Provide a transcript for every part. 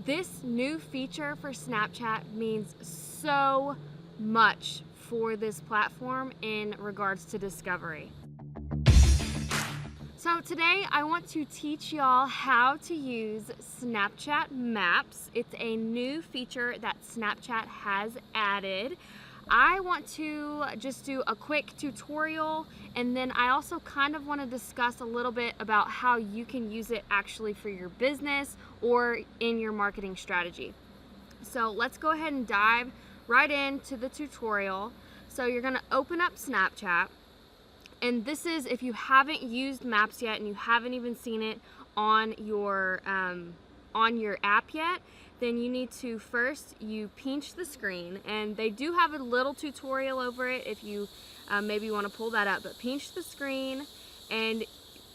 This new feature for Snapchat means so much for this platform in regards to discovery. So today I want to teach y'all how to use Snapchat Maps. It's a new feature that Snapchat has added. I want to just do a quick tutorial, and then I also kind of want to discuss a little bit about how you can use it actually for your business or in your marketing strategy. So let's go ahead and dive right into the tutorial. So you're going to open up Snapchat. And this is if you haven't used Maps yet and you haven't even seen it on your app yet, then you need to first pinch the screen, and they do have a little tutorial over it if you maybe want to pull that up. But pinch the screen, and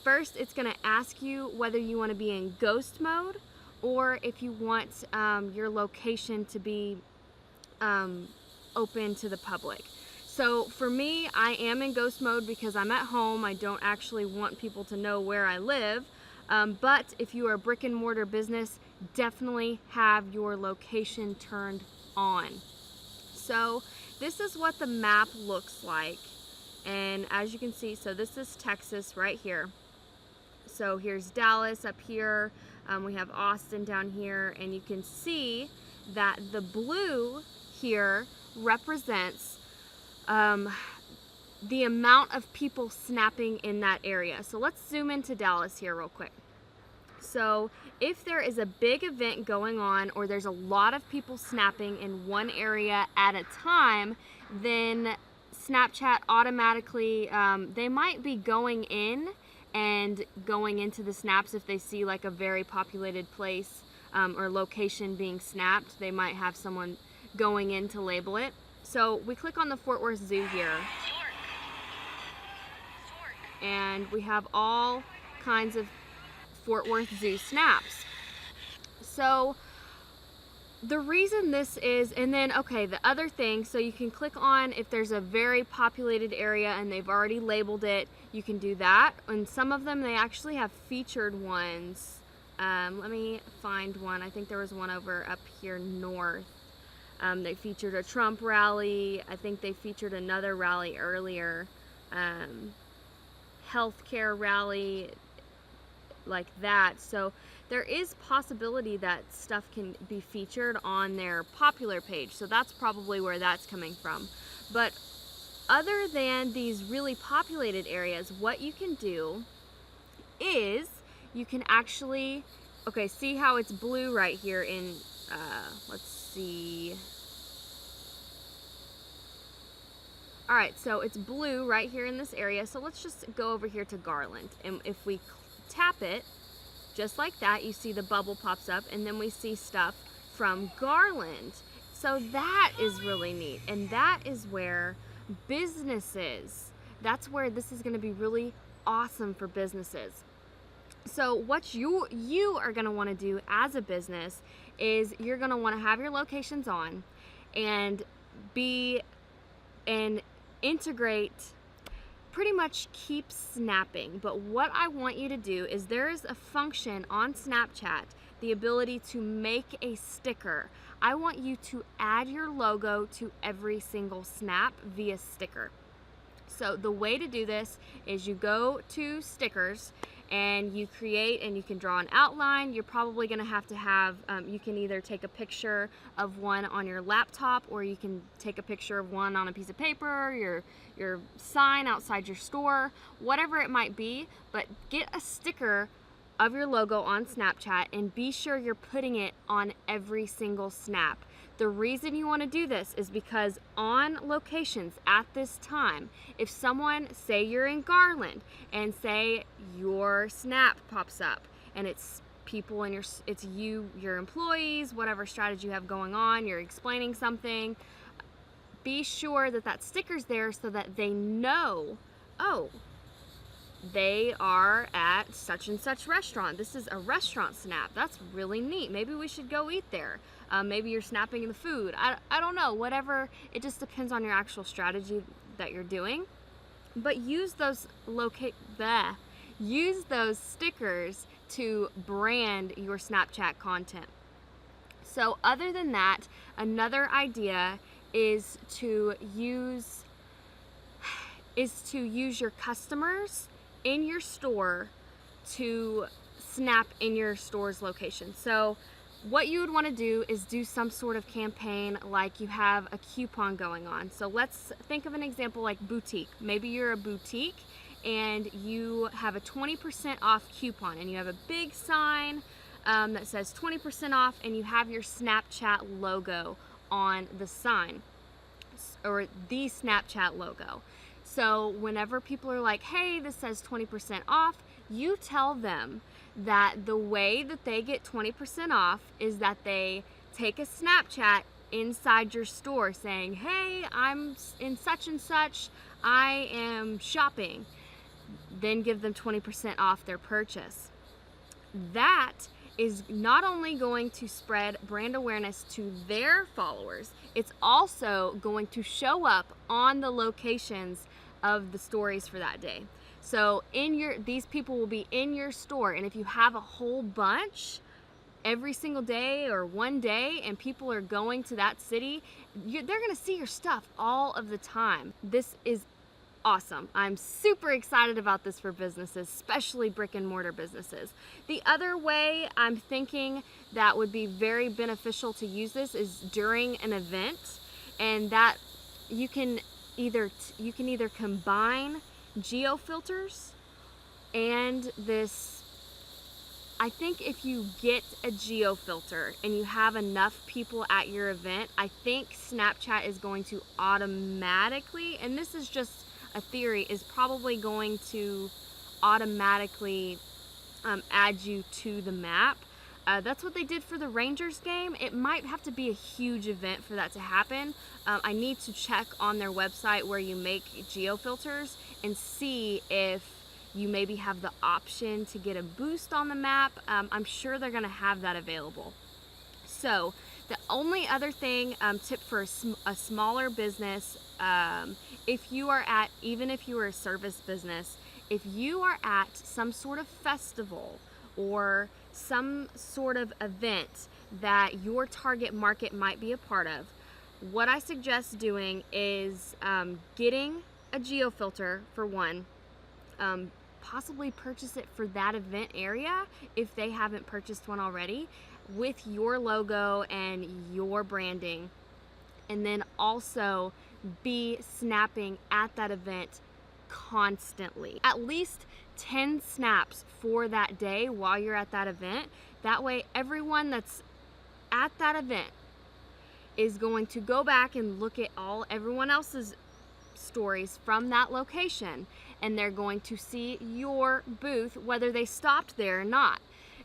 first it's going to ask you whether you want to be in ghost mode or if you want your location to be open to the public. So for me, I am in ghost mode because I'm at home. I don't actually want people to know where I live. But if you are a brick and mortar business, definitely have your location turned on. So this is what the map looks like. And as you can see, so this is Texas right here. So here's Dallas up here. We have Austin down here. And you can see that the blue here represents the amount of people snapping in that area. So let's zoom into Dallas here real quick. So if there is a big event going on or there's a lot of people snapping in one area at a time, then Snapchat automatically, they might be going in and going into the snaps if they see like a very populated place or location being snapped. They might have someone going in to label it. So we click on the Fort Worth Zoo here, and we have all kinds of Fort Worth Zoo snaps. So the reason this is, and then okay, the other thing, so you can click on if there's a very populated area and they've already labeled it, you can do that. And some of them, they actually have featured ones. Let me find one. I think there was one over up here north. They featured a Trump rally. I think they featured another rally earlier. Healthcare rally, like that. So there is possibility that stuff can be featured on their popular page. So that's probably where that's coming from. But other than these really populated areas, what you can do is you can actually, okay, see how it's blue right here in, let's see. All right, so it's blue right here in this area. So let's just go over here to Garland. And if we tap it, just like that, you see the bubble pops up, and then we see stuff from Garland. So that is really neat. And that is where businesses, that's where this is gonna be really awesome for businesses. So what you are gonna wanna do as a business is you're gonna wanna have your locations on and integrate, pretty much keep snapping. But what I want you to do is there is a function on Snapchat, the ability to make a sticker. I want you to add your logo to every single snap via sticker. So the way to do this is you go to stickers and you create, and you can draw an outline. You're probably going to have, you can either take a picture of one on your laptop, or you can take a picture of one on a piece of paper, your sign outside your store, whatever it might be. But get a sticker of your logo on Snapchat and be sure you're putting it on every single snap. The reason you want to do this is because on locations at this time, if someone, say you're in Garland and say your snap pops up and it's people in it's you, your employees, whatever strategy you have going on, you're explaining something, be sure that that sticker's there so that they know, oh, they are at such and such restaurant. This is a restaurant snap. That's really neat. Maybe we should go eat there. Maybe you're snapping the food. I don't know, whatever. It just depends on your actual strategy that you're doing. But use those stickers to brand your Snapchat content. So other than that, another idea is to use your customers in your store to snap in your store's location. So what you would want to do is do some sort of campaign, like you have a coupon going on. So let's think of an example like boutique. Maybe you're a boutique and you have a 20% off coupon, and you have a big sign that says 20% off, and you have your Snapchat logo on the sign, or the Snapchat logo. So whenever people are like, hey, this says 20% off, you tell them that the way that they get 20% off is that they take a Snapchat inside your store saying, hey, I'm in such and such, I am shopping. Then give them 20% off their purchase. That is not only going to spread brand awareness to their followers, it's also going to show up on the locations of the stories for that day. So these people will be in your store, and if you have a whole bunch every single day or one day and people are going to that city, they're gonna see your stuff all of the time. This is awesome. I'm super excited about this for businesses, especially brick and mortar businesses. The other way I'm thinking that would be very beneficial to use this is during an event, and that you can either combine geo filters and this. I think if you get a geo filter and you have enough people at your event, I think Snapchat is going to automatically, and this is just a theory, is probably going to automatically add you to the map. That's what they did for the Rangers game. It might have to be a huge event for that to happen. I need to check on their website where you make geo filters and see if you maybe have the option to get a boost on the map. I'm sure they're gonna have that available. So the only other thing, tip for a smaller business, even if you are a service business, if you are at some sort of festival or some sort of event that your target market might be a part of, what I suggest doing is getting a geo filter for one, possibly purchase it for that event area if they haven't purchased one already, with your logo and your branding, and then also be snapping at that event constantly. At least 10 snaps for that day while you're at that event. That way everyone that's at that event is going to go back and look at everyone else's stories from that location, and they're going to see your booth whether they stopped there or not.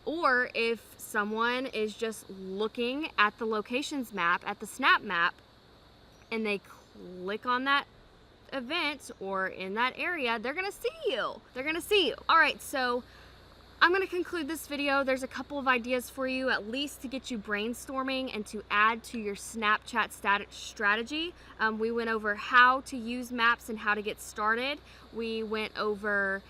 Or if someone is just looking at the locations map, at the Snap map, and they click on that event or in that area, they're gonna see you. They're gonna see you. All right, so I'm gonna conclude this video. There's a couple of ideas for you, at least to get you brainstorming and to add to your Snapchat strategy. We went over how to use maps and how to get started. We went over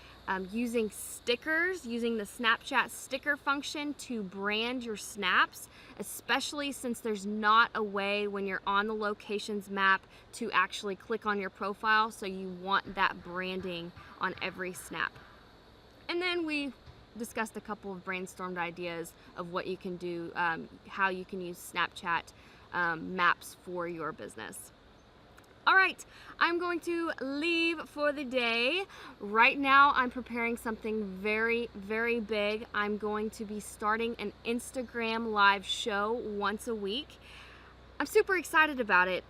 using stickers, using the Snapchat sticker function to brand your snaps, especially since there's not a way when you're on the locations map to actually click on your profile, so you want that branding on every snap. And then we discussed a couple of brainstormed ideas of what you can do, how you can use Snapchat maps for your business. All right, I'm going to leave for the day. Right now, I'm preparing something very, very big. I'm going to be starting an Instagram live show once a week. I'm super excited about it.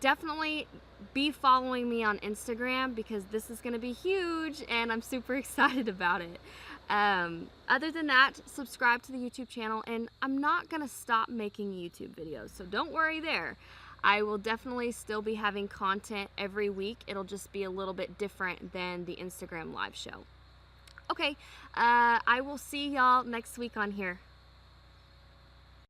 Definitely be following me on Instagram because this is going to be huge and I'm super excited about it. Other than that, subscribe to the YouTube channel, and I'm not going to stop making YouTube videos, so don't worry there. I will definitely still be having content every week. It'll just be a little bit different than the Instagram live show. Okay, I will see y'all next week on here.